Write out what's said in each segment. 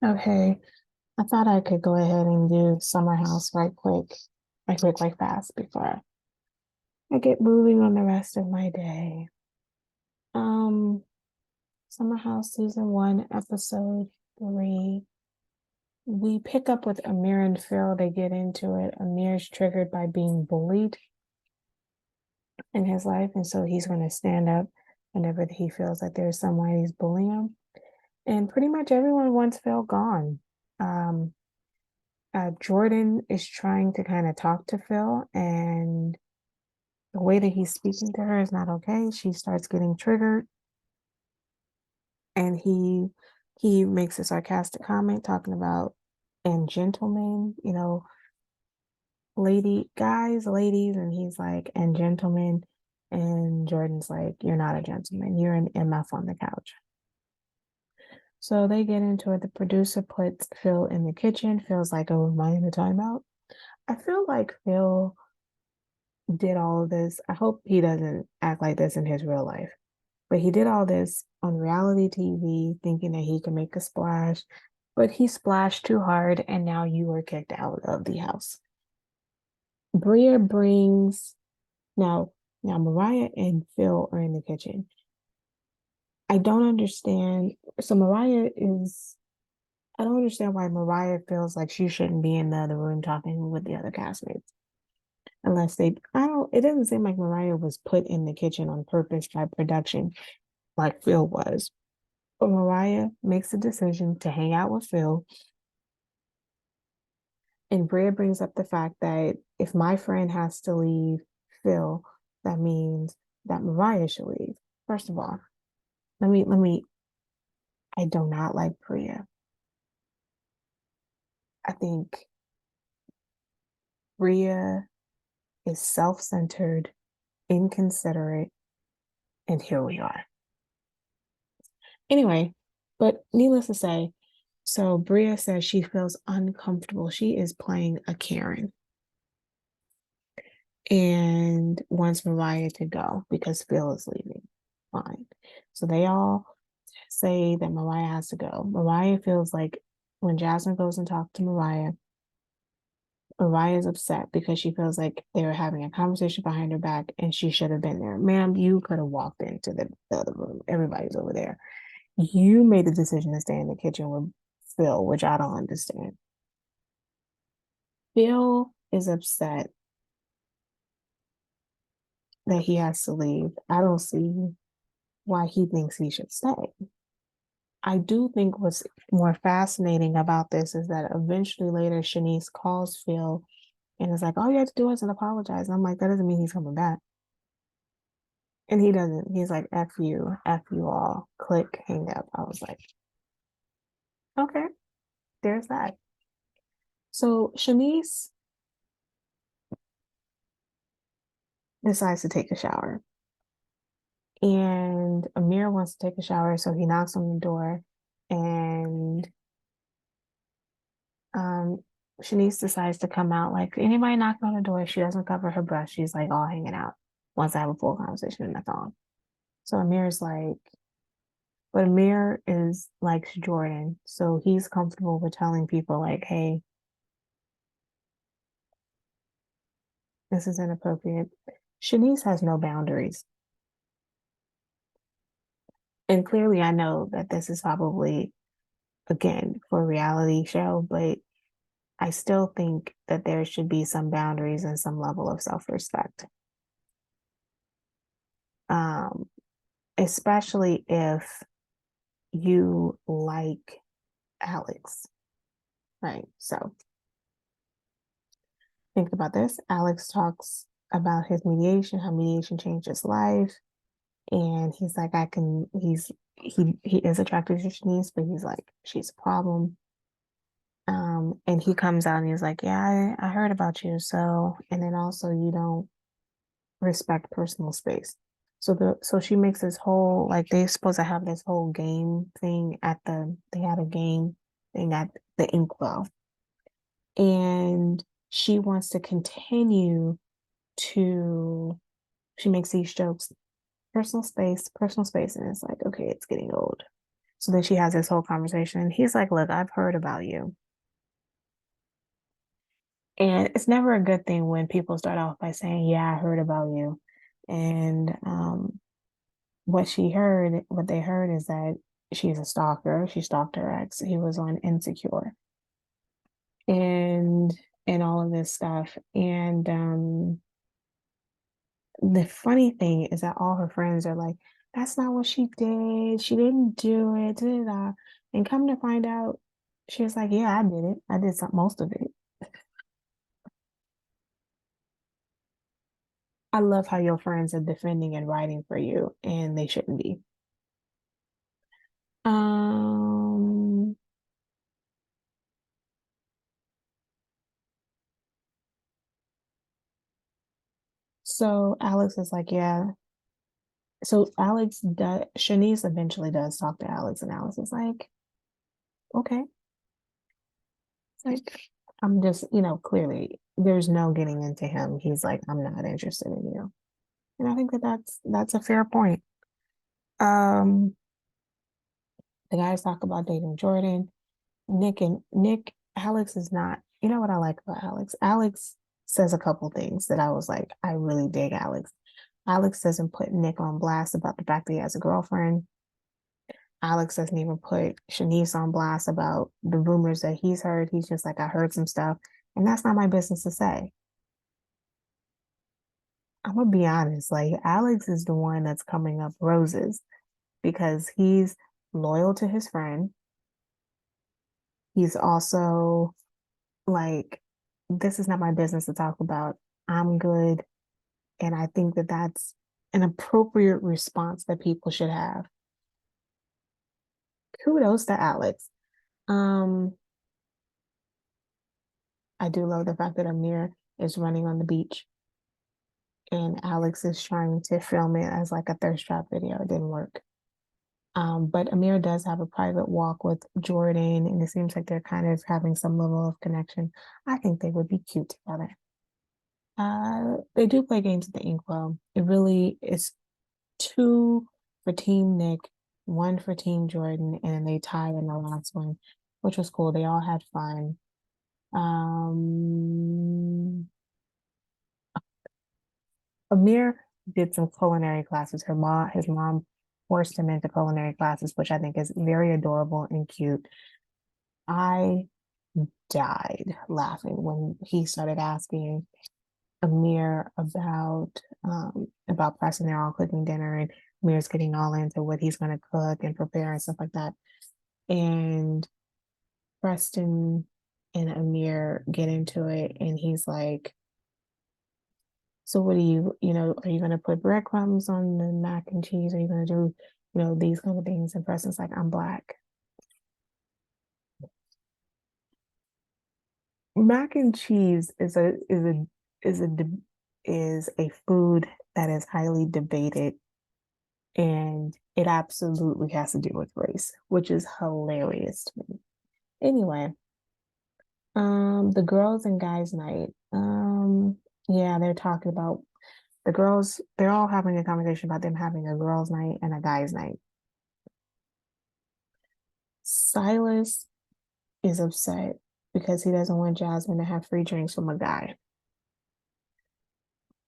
Okay, I thought I could go ahead and do Summer House right quick, fast before I get moving on the rest of my day. Um, Summer House season one, episode three. We pick up with Amir and Phil. They get into it. Amir's triggered by being bullied in his life, and so he's going to stand up whenever he feels like there's someone he's bullying him. And pretty much everyone wants Phil gone. Um, Jordan is trying to kind of talk to Phil, and the way that he's speaking to her is not okay. She starts getting triggered, and he makes a sarcastic comment talking about and gentlemen, lady guys, ladies, and he's like, and gentlemen, and Jordan's like, you're not a gentleman, you're an MF on the couch. So they get into it. The producer puts Phil in the kitchen. Phil's like, oh, am I in a timeout? I feel like Phil did all of this. I hope he doesn't act like this in his real life. But he did all this on reality TV, thinking that he could make a splash, but he splashed too hard, and now you were kicked out of the house. Bria brings now Mariah and Phil are in the kitchen. I don't understand. So I don't understand why Mariah feels like she shouldn't be in the other room talking with the other castmates. Unless I don't, it doesn't seem like Mariah was put in the kitchen on purpose by production like Phil was. But Mariah makes a decision to hang out with Phil. And Bria brings up the fact that if my friend has to leave Phil, that means that Mariah should leave. First of all, I do not like Bria. I think Bria is self-centered, inconsiderate, and here we are. Anyway, but needless to say, so Bria says she feels uncomfortable. She is playing a Karen and wants Mariah to go because Phil is leaving. Fine. So they all say that Mariah has to go. Mariah feels like when Jasmine goes and talks to Mariah is upset because she feels like they were having a conversation behind her back and she should have been there. Ma'am, you could have walked into the other room. Everybody's over there. You made the decision to stay in the kitchen with Phil, which I don't understand. Phil is upset that he has to leave. I don't see why he thinks he should stay. I do think what's more fascinating about this is that eventually later Shanice calls Phil and is like, all you have to do is apologize. And I'm like, that doesn't mean he's coming back. And he doesn't. He's like, F you all. Click, hang up. I was like, okay, there's that. So Shanice decides to take a shower. And Amir wants to take a shower, so he knocks on the door. And um, Shanice decides to come out. Like, anybody knocking on the door, she doesn't cover her breath. She's like all hanging out. Wants to have a full conversation in the phone. So Amir's like, but Amir is likes Jordan, so he's comfortable with telling people like, "Hey, this is inappropriate." Shanice has no boundaries, and clearly, I know that this is probably again for a reality show, but I still think that there should be some boundaries and some level of self-respect. Um, Especially if you like Alex, right? So think about this. Alex talks about his mediation, how mediation changed his life. And he's like, he is attracted to Shanice, but he's like, she's a problem. And he comes out and he's like, yeah, I heard about you. So, and then also you don't respect personal space. So she makes this whole, like they're supposed to have this whole game thing they had a game thing at the Inkwell. And she wants to continue to, she makes these jokes, personal space, and it's like, okay, it's getting old. So then she has this whole conversation, and he's like, "Look, I've heard about you." And it's never a good thing when people start off by saying, "Yeah, I heard about you." And what they heard is that she's a stalker. She stalked her ex. He was on Insecure and all of this stuff. And the funny thing is that all her friends are like, "That's not what she did. She didn't do it." Da, da, da. And come to find out, she was like, "Yeah, I did it. I did some most of it." I love how your friends are defending and writing for you, and they shouldn't be. Um, so Alex is like, yeah. So Shanice eventually does talk to Alex, and Alex is like, okay. It's like, I'm just, clearly there's no getting into him. He's like, I'm not interested in you. And I think that that's a fair point. Um, the guys talk about dating Jordan. Alex is not, you know what I like about Alex? Alex says a couple things that I was like, I really dig Alex. Alex doesn't put Nick on blast about the fact that he has a girlfriend. Alex doesn't even put Shanice on blast about the rumors that he's heard. He's just like, I heard some stuff, and that's not my business to say. I'm gonna be honest, like Alex is the one that's coming up roses because he's loyal to his friend. He's also like, this is not my business to talk about. I'm good. And I think that that's an appropriate response that people should have. Kudos to Alex. Um, I do love the fact that Amir is running on the beach and Alex is trying to film it as like a thirst trap video. It didn't work. But Amir does have a private walk with Jordan, and it seems like they're kind of having some level of connection. I think they would be cute together. They do play games at the Inkwell. It really is two for Team Nick, one for Team Jordan, and then they tied in the last one, which was cool. They all had fun. Um, Amir did some culinary classes. His mom forced him into culinary classes, which I think is very adorable and cute. I died laughing when he started asking Amir about Preston. They're all cooking dinner, and Amir's getting all into what he's going to cook and prepare and stuff like that. And Preston and Amir get into it, and he's like, "So what are you going to put breadcrumbs on the mac and cheese? Are you going to do, these kind of things?" And Preston's like, "I'm black." Mac and cheese is a is a food that is highly debated, and it absolutely has to do with race, which is hilarious to me. Anyway, the girls and guys night. Yeah, they're talking about the girls, they're all having a conversation about them having a girls' night and a guys' night. Silas is upset because he doesn't want Jasmine to have free drinks from a guy.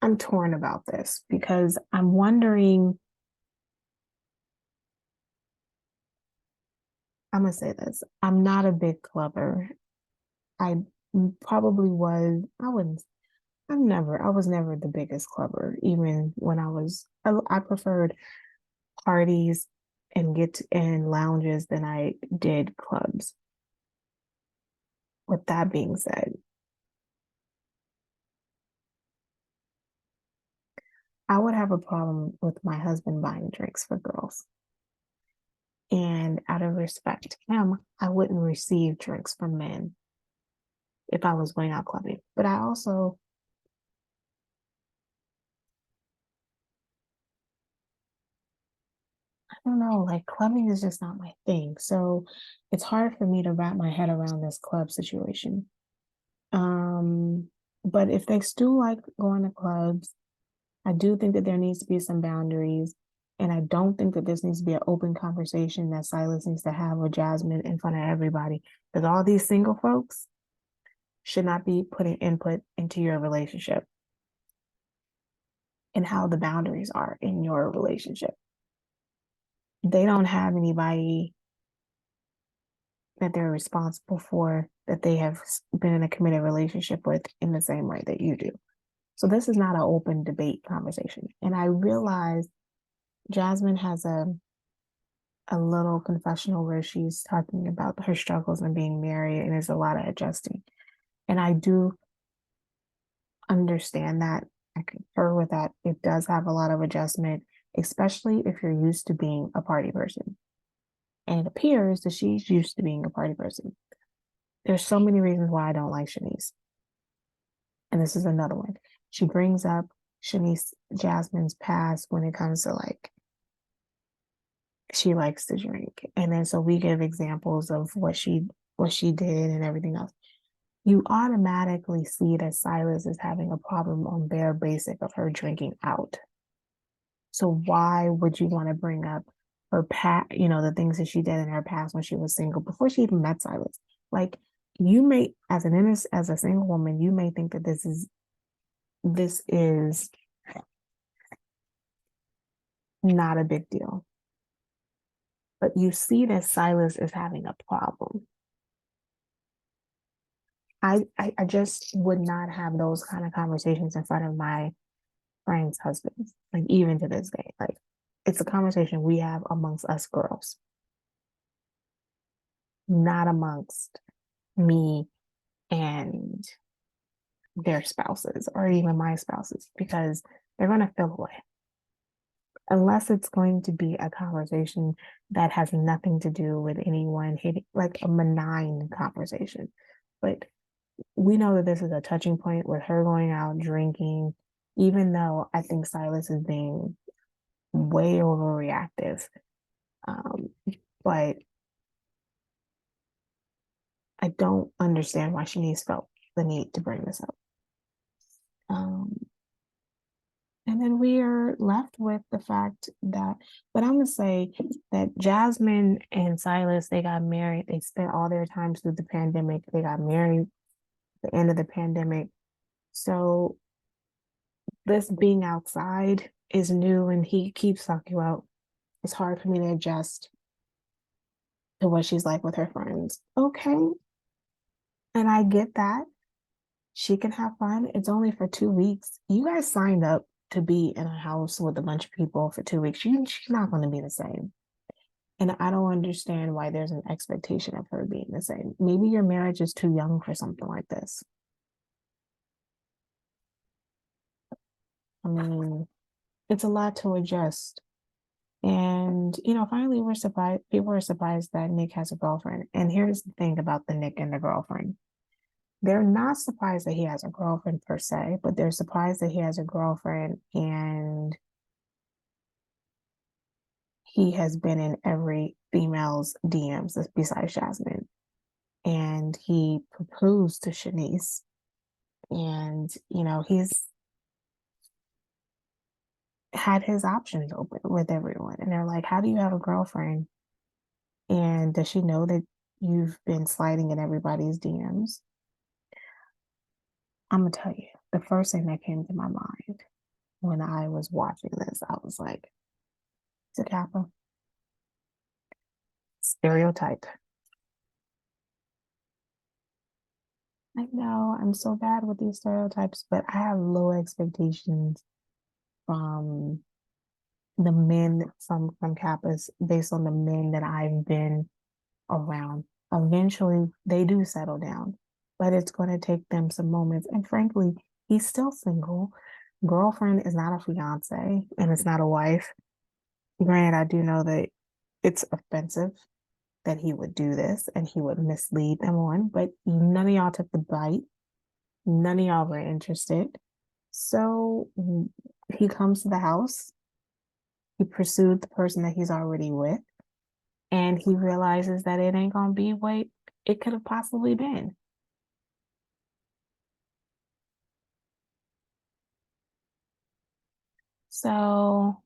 I'm torn about this because I'm wondering, I'm gonna say this. I'm not a big clubber. I probably was, I wouldn't, I was never the biggest clubber, even when I preferred parties and lounges than I did clubs. With that being said, I would have a problem with my husband buying drinks for girls. And out of respect to him, I wouldn't receive drinks from men if I was going out clubbing. But I don't know, like clubbing is just not my thing. So it's hard for me to wrap my head around this club situation. Um, but if they still like going to clubs, I do think that there needs to be some boundaries. And I don't think that this needs to be an open conversation that Silas needs to have with Jasmine in front of everybody. Because all these single folks should not be putting input into your relationship and how the boundaries are in your relationship. They don't have anybody that they're responsible for that they have been in a committed relationship with in the same way that you do. So this is not an open debate conversation. And I realize Jasmine has a little confessional where she's talking about her struggles and being married, and there's a lot of adjusting. And I do understand that. I concur with that. It does have a lot of adjustment, especially if you're used to being a party person. And it appears that she's used to being a party person. There's so many reasons why I don't like Shanice. And this is another one. She brings up Shanice Jasmine's past when it comes to like she likes to drink. And then so we give examples of what she did and everything else. You automatically see that Silas is having a problem on bare basic of her drinking out. So why would you want to bring up her past, the things that she did in her past when she was single before she even met Silas? Like you may, as a single woman, you may think that this is not a big deal. But you see that Silas is having a problem. I just would not have those kind of conversations in front of my friends' husbands, like even to this day. Like it's a conversation we have amongst us girls, not amongst me and their spouses or even my spouses, because they're going to feel away. Unless it's going to be a conversation that has nothing to do with anyone hitting, like a benign conversation. But we know that this is a touching point with her going out drinking, even though I think Silas is being way overreactive. But I don't understand why Shanice felt the need to bring this up. And then we are left with the fact that, but I'm going to say that Jasmine and Silas, they got married. They spent all their time through the pandemic. They got married at the end of the pandemic. So this being outside is new, and he keeps talking about it's hard for me to adjust to what she's like with her friends. Okay. And I get that. She can have fun. It's only for 2 weeks. You guys signed up to be in a house with a bunch of people for 2 weeks. She's not going to be the same. And I don't understand why there's an expectation of her being the same. Maybe your marriage is too young for something like this. I mean, it's a lot to adjust. And, finally we're surprised. People are surprised that Nick has a girlfriend. And here's the thing about the Nick and the girlfriend. They're not surprised that he has a girlfriend per se, but they're surprised that he has a girlfriend and he has been in every female's DMs besides Jasmine. And he proposed to Shanice. And, he's had his options open with everyone. And they're like, how do you have a girlfriend? And does she know that you've been sliding in everybody's DMs? I'm going to tell you, the first thing that came to my mind when I was watching this, I was like, it's a Kappa. Stereotype. I know I'm so bad with these stereotypes, but I have low expectations from the men from Kappas based on the men that I've been around. Eventually, they do settle down, but it's going to take them some moments. And frankly, he's still single. Girlfriend is not a fiance, and it's not a wife. Granted, I do know that it's offensive that he would do this and he would mislead them on, but none of y'all took the bite. None of y'all were interested. So he comes to the house. He pursued the person that he's already with, and he realizes that it ain't gonna be what it could have possibly been. So,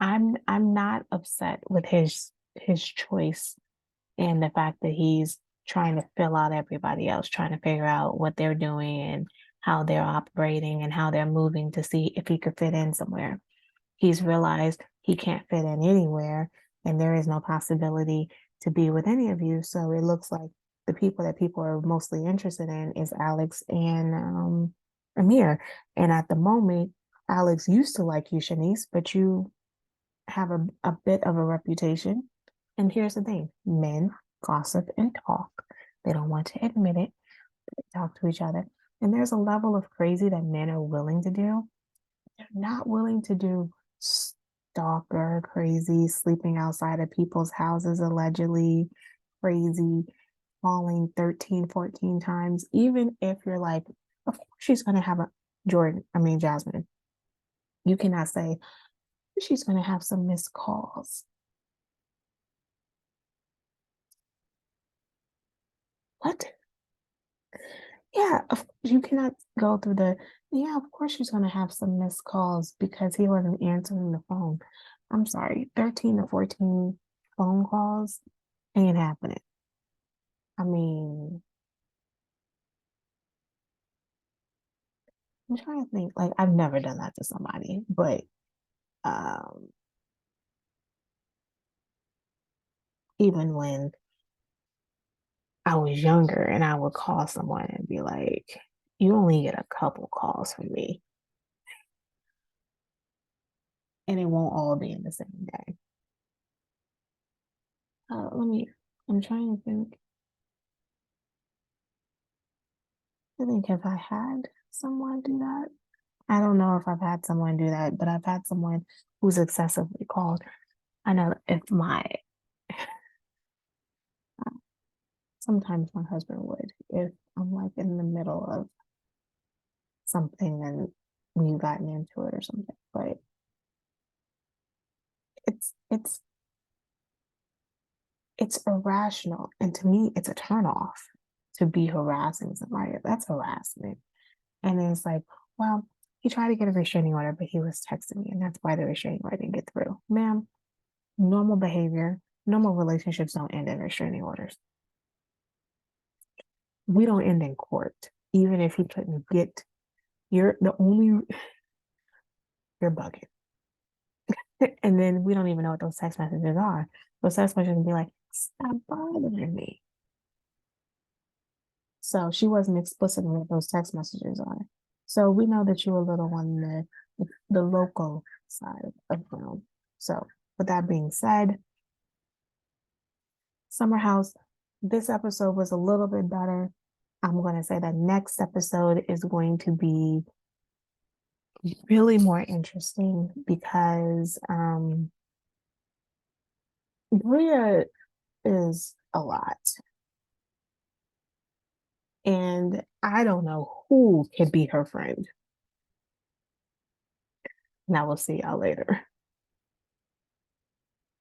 I'm not upset with his choice and the fact that he's trying to fill out everybody else, trying to figure out what they're doing and how they're operating and how they're moving to see if he could fit in somewhere. He's realized he can't fit in anywhere and there is no possibility to be with any of you. So it looks like the people that people are mostly interested in is Alex and Amir. And at the moment, Alex used to like you, Shanice, but you have a bit of a reputation. And here's the thing, men gossip and talk. They don't want to admit it, but they talk to each other. And there's a level of crazy that men are willing to do. They're not willing to do stalker crazy, sleeping outside of people's houses, allegedly crazy, calling 13, 14 times, even if you're like, of course she's going to have a Jasmine. You cannot say she's going to have some missed calls. What? Yeah, you cannot go through yeah, of course she's going to have some missed calls because he wasn't answering the phone. I'm sorry, 13 to 14 phone calls ain't happening. I mean, I'm trying to think, like, I've never done that to somebody, but um, even when I was younger and I would call someone and be like, you only get a couple calls from me, and it won't all be in the same day. I'm trying to think. I think if I had someone do that, I don't know if I've had someone do that, but I've had someone who's excessively called. I know if sometimes my husband would, if I'm like in the middle of something and we've gotten into it or something, but it's, it's, it's irrational. And to me, it's a turnoff to be harassing somebody. That's harassment. And it's like, well, he tried to get a restraining order, but he was texting me, and that's why the restraining order didn't get through. Ma'am, normal behavior, normal relationships don't end in restraining orders. We don't end in court, even if he couldn't get you're the only you're bugging. And then we don't even know what those text messages are. Those text messages can be like, stop bothering me. So she wasn't explicit in what those text messages are. So we know that you're a little on the local side of ground. So with that being said, Summer House, this episode was a little bit better. I'm going to say that next episode is going to be really more interesting because Bria is a lot. And I don't know who could be her friend. And I will see y'all later.